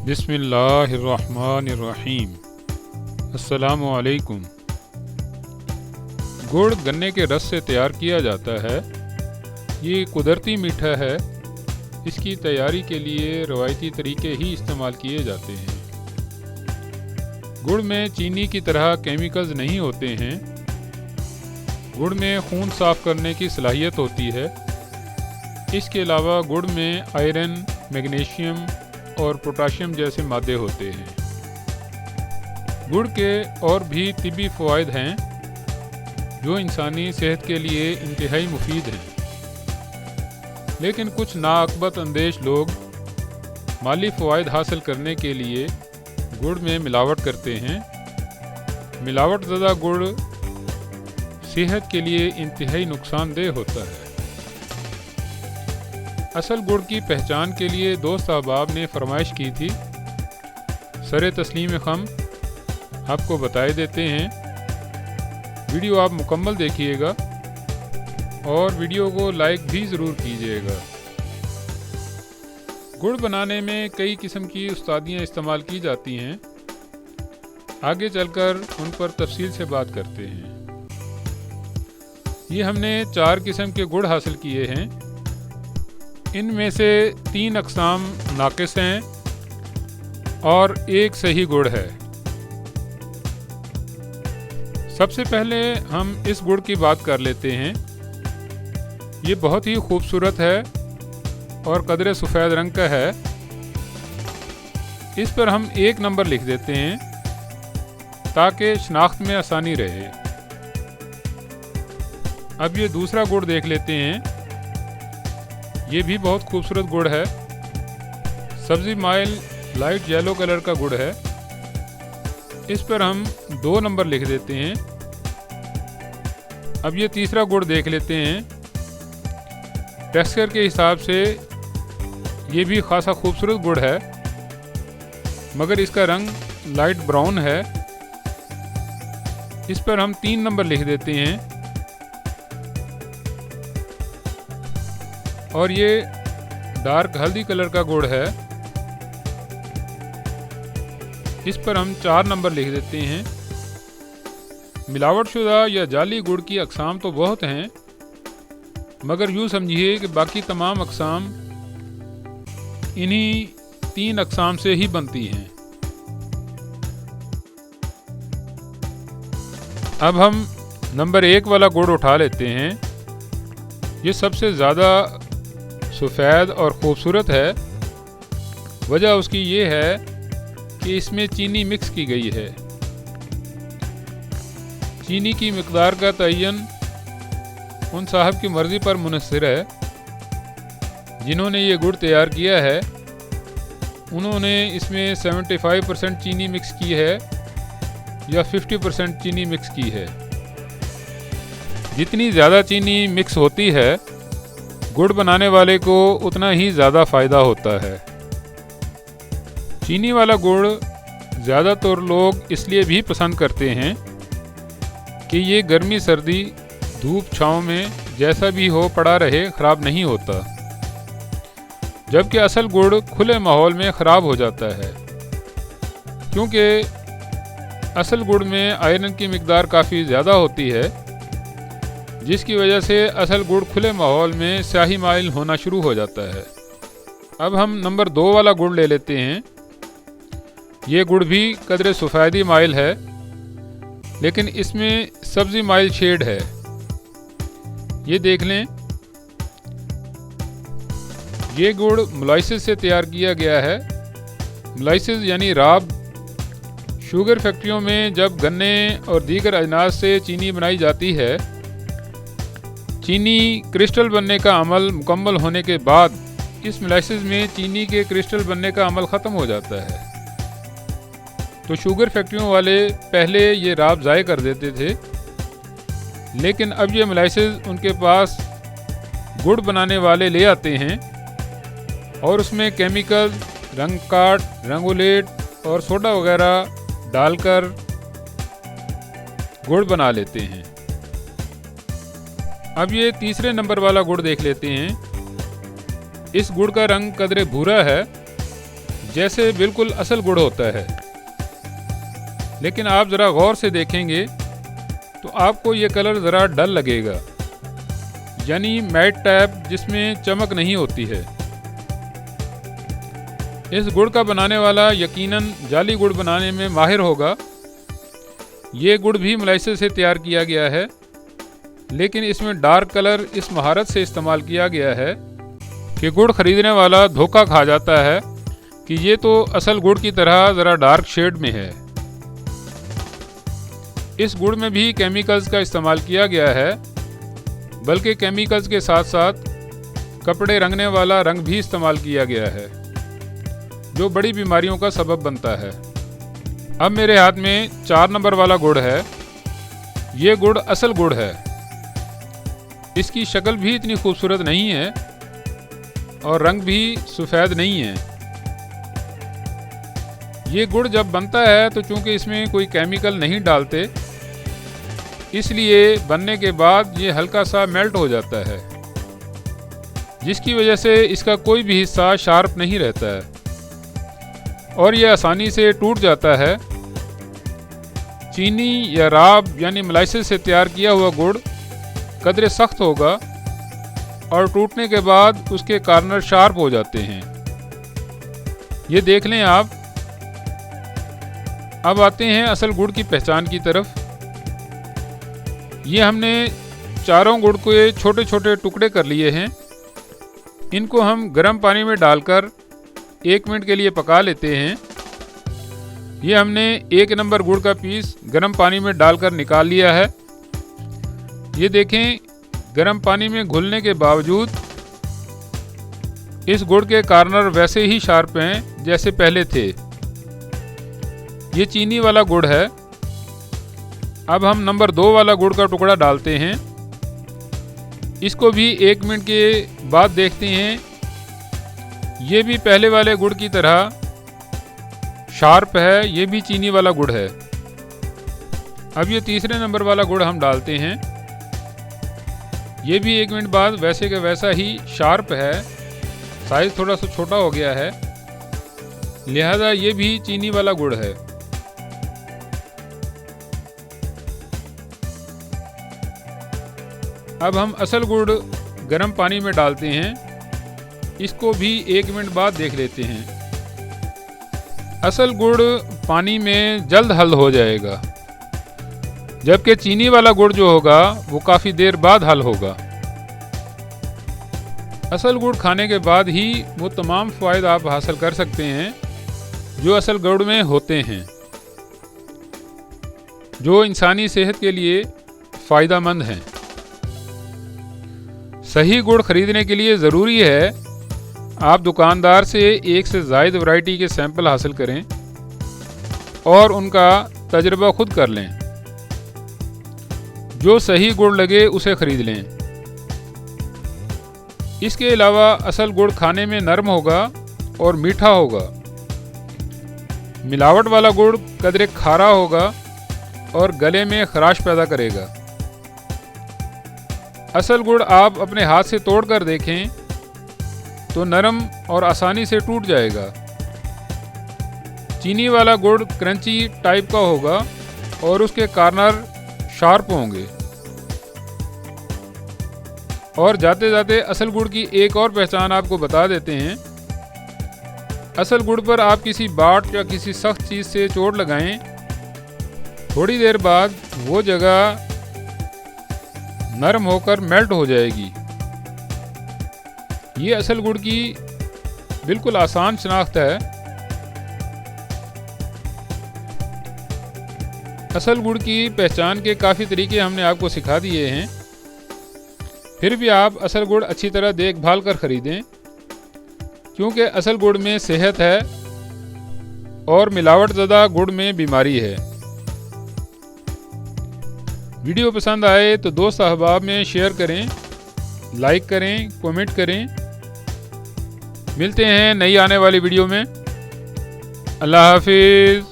बिस्मिल्लाहिर्रहमानिर्रहीम। अस्सलामुअलैकुम। गुड़ गन्ने के रस से तैयार किया जाता है। ये कुदरती मीठा है। इसकी तैयारी के लिए रवायती तरीके ही इस्तेमाल किए जाते हैं। गुड़ में चीनी की तरह केमिकल्स नहीं होते हैं। गुड़ में खून साफ करने की सलाहियत होती है। इसके अलावा गुड़ में आयरन, मैग्नीशियम और पोटाशियम जैसे मादे होते हैं। गुड़ के और भी तिब्बी फ़वाइद हैं जो इंसानी सेहत के लिए इंतहाई मुफीद हैं, लेकिन कुछ नाअक़बत अंदेश लोग माली फ़वाइद हासिल करने के लिए गुड़ में मिलावट करते हैं। मिलावट ज़दा गुड़ सेहत के लिए इंतहाई नुकसानदेह होता है। असल गुड़ की पहचान के लिए दोस्त अहबाब ने फरमाइश की थी। सरे तस्लीम खम आपको बताए देते हैं। वीडियो आप मुकम्मल देखिएगा और वीडियो को लाइक भी ज़रूर कीजिएगा। गुड़ बनाने में कई किस्म की उस्तादियाँ इस्तेमाल की जाती हैं। आगे चलकर उन पर तफसील से बात करते हैं। ये हमने 4 किस्म के गुड़ हासिल किए हैं। इनमें से 3 अक़साम नाक़िस हैं और 1 सही गुड़ है। सबसे पहले हम इस गुड़ की बात कर लेते हैं। ये बहुत ही खूबसूरत है और कदरे सफ़ेद रंग का है। इस पर हम 1 नंबर लिख देते हैं ताकि शनाख्त में आसानी रहे। अब ये दूसरा गुड़ देख लेते हैं। ये भी बहुत खूबसूरत गुड़ है। सब्ज़ी माइल लाइट येलो कलर का गुड़ है। इस पर हम 2 नंबर लिख देते हैं। अब ये तीसरा गुड़ देख लेते हैं। टेक्सचर के हिसाब से ये भी खासा खूबसूरत गुड़ है, मगर इसका रंग लाइट ब्राउन है। इस पर हम 3 नंबर लिख देते हैं। और ये डार्क हल्दी कलर का गुड़ है। इस पर हम 4 नंबर लिख देते हैं। मिलावटशुदा या जाली गुड़ की अक़साम तो बहुत हैं, मगर यूँ समझिए कि बाकी तमाम अक़साम इन्हीं 3 अक़साम से ही बनती हैं। अब हम नंबर 1 वाला गुड़ उठा लेते हैं। ये सबसे ज़्यादा सफ़ेद और ख़ूबसूरत है। वजह उसकी ये है कि इसमें चीनी मिक्स की गई है। चीनी की मिक़दार का तयन उन साहब की मर्ज़ी पर मुनहसर है जिन्होंने ये गुड़ तैयार किया है। उन्होंने इसमें 75% चीनी मिक्स की है या 50% चीनी मिक्स की है। जितनी ज़्यादा चीनी मिक्स होती है, गुड़ बनाने वाले को उतना ही ज़्यादा फ़ायदा होता है। चीनी वाला गुड़ ज़्यादातर लोग इसलिए भी पसंद करते हैं कि ये गर्मी सर्दी धूप छाँव में जैसा भी हो पड़ा रहे, ख़राब नहीं होता। जबकि असल गुड़ खुले माहौल में ख़राब हो जाता है, क्योंकि असल गुड़ में आयरन की मिक़दार काफ़ी ज़्यादा होती है, जिसकी वजह से असल गुड़ खुले माहौल में स्याही माइल होना शुरू हो जाता है। अब हम नंबर 2 वाला गुड़ ले लेते हैं। ये गुड़ भी कदरे सफ़ेदी माइल है, लेकिन इसमें सब्ज़ी माइल शेड है। ये देख लें। ये गुड़ मोलाइसिस से तैयार किया गया है। मोलाइसिस यानी राब। शुगर फैक्ट्रियों में जब गन्ने और दीगर अजनास से चीनी बनाई जाती है, चीनी क्रिस्टल बनने का अमल मुकम्मल होने के बाद इस मोलाइसिस में चीनी के क्रिस्टल बनने का अमल ख़त्म हो जाता है। तो शुगर फैक्ट्रियों वाले पहले ये राब ज़ाय कर देते थे, लेकिन अब ये मोलाइसिस उनके पास गुड़ बनाने वाले ले आते हैं और उसमें केमिकल, रंग काट, रंगोलेट और सोडा वगैरह डालकर गुड़ बना लेते हैं। अब ये तीसरे नंबर वाला गुड़ देख लेते हैं। इस गुड़ का रंग कदरे भूरा है, जैसे बिल्कुल असल गुड़ होता है। लेकिन आप ज़रा गौर से देखेंगे तो आपको ये कलर ज़रा डल लगेगा, यानी मैट टाइप जिसमें चमक नहीं होती है। इस गुड़ का बनाने वाला यकीनन जाली गुड़ बनाने में माहिर होगा। ये गुड़ भी मोलाइसिस से तैयार किया गया है, लेकिन इसमें डार्क कलर इस महारत से इस्तेमाल किया गया है कि गुड़ खरीदने वाला धोखा खा जाता है कि ये तो असल गुड़ की तरह ज़रा डार्क शेड में है। इस गुड़ में भी केमिकल्स का इस्तेमाल किया गया है, बल्कि केमिकल्स के साथ साथ कपड़े रंगने वाला रंग भी इस्तेमाल किया गया है, जो बड़ी बीमारियों का सबब बनता है। अब मेरे हाथ में 4 नंबर वाला गुड़ है। ये गुड़ असल गुड़ है। इसकी शक्ल भी इतनी खूबसूरत नहीं है और रंग भी सफ़ेद नहीं है। ये गुड़ जब बनता है तो चूंकि इसमें कोई केमिकल नहीं डालते, इसलिए बनने के बाद ये हल्का सा मेल्ट हो जाता है, जिसकी वजह से इसका कोई भी हिस्सा शार्प नहीं रहता है और ये आसानी से टूट जाता है। चीनी या राब यानी मोलाइसिस से तैयार किया हुआ गुड़ कदरे सख्त होगा और टूटने के बाद उसके कॉर्नर शार्प हो जाते हैं। ये देख लें आप। अब आते हैं असल गुड़ की पहचान की तरफ। ये हमने चारों गुड़ के छोटे छोटे टुकड़े कर लिए हैं। इनको हम गर्म पानी में डालकर 1 मिनट के लिए पका लेते हैं। ये हमने 1 नंबर गुड़ का पीस गर्म पानी में डालकर निकाल लिया है। ये देखें, गर्म पानी में घुलने के बावजूद इस गुड़ के कॉर्नर वैसे ही शार्प हैं जैसे पहले थे। ये चीनी वाला गुड़ है। अब हम नंबर 2 वाला गुड़ का टुकड़ा डालते हैं। इसको भी 1 मिनट के बाद देखते हैं। ये भी पहले वाले गुड़ की तरह शार्प है। ये भी चीनी वाला गुड़ है। अब ये तीसरे नंबर वाला गुड़ हम डालते हैं। ये भी 1 मिनट बाद वैसे का वैसा ही शार्प है। साइज़ थोड़ा सा छोटा हो गया है, लिहाजा ये भी चीनी वाला गुड़ है। अब हम असल गुड़ गर्म पानी में डालते हैं। इसको भी 1 मिनट बाद देख लेते हैं। असल गुड़ पानी में जल्द हल हो जाएगा, जबकि चीनी वाला गुड़ जो होगा वो काफ़ी देर बाद हल होगा। असल गुड़ खाने के बाद ही वो तमाम फ़ायदे आप हासिल कर सकते हैं जो असल गुड़ में होते हैं, जो इंसानी सेहत के लिए फ़ायदेमंद हैं। सही गुड़ खरीदने के लिए ज़रूरी है आप दुकानदार से 1 से ज़ायद वैरायटी के सैंपल हासिल करें और उनका तजर्बा खुद कर लें। जो सही गुड़ लगे उसे खरीद लें। इसके अलावा असल गुड़ खाने में नरम होगा और मीठा होगा। मिलावट वाला गुड़ कदरे खारा होगा और गले में खराश पैदा करेगा। असल गुड़ आप अपने हाथ से तोड़कर देखें तो नरम और आसानी से टूट जाएगा। चीनी वाला गुड़ क्रंची टाइप का होगा और उसके कॉर्नर शार्प होंगे। और जाते जाते असल गुड़ की एक और पहचान आपको बता देते हैं। असल गुड़ पर आप किसी बाट या किसी सख्त चीज़ से चोट लगाएं, थोड़ी देर बाद वो जगह नरम होकर मेल्ट हो जाएगी। ये असल गुड़ की बिल्कुल आसान शनाख्त है। असल गुड़ की पहचान के काफ़ी तरीके हमने आपको सिखा दिए हैं। फिर भी आप असल गुड़ अच्छी तरह देखभाल कर ख़रीदें, क्योंकि असल गुड़ में सेहत है और मिलावट ज़दा गुड़ में बीमारी है। वीडियो पसंद आए तो दोस्त अहबाब में शेयर करें, लाइक करें, कमेंट करें। मिलते हैं नई आने वाली वीडियो में। अल्लाह हाफिज़।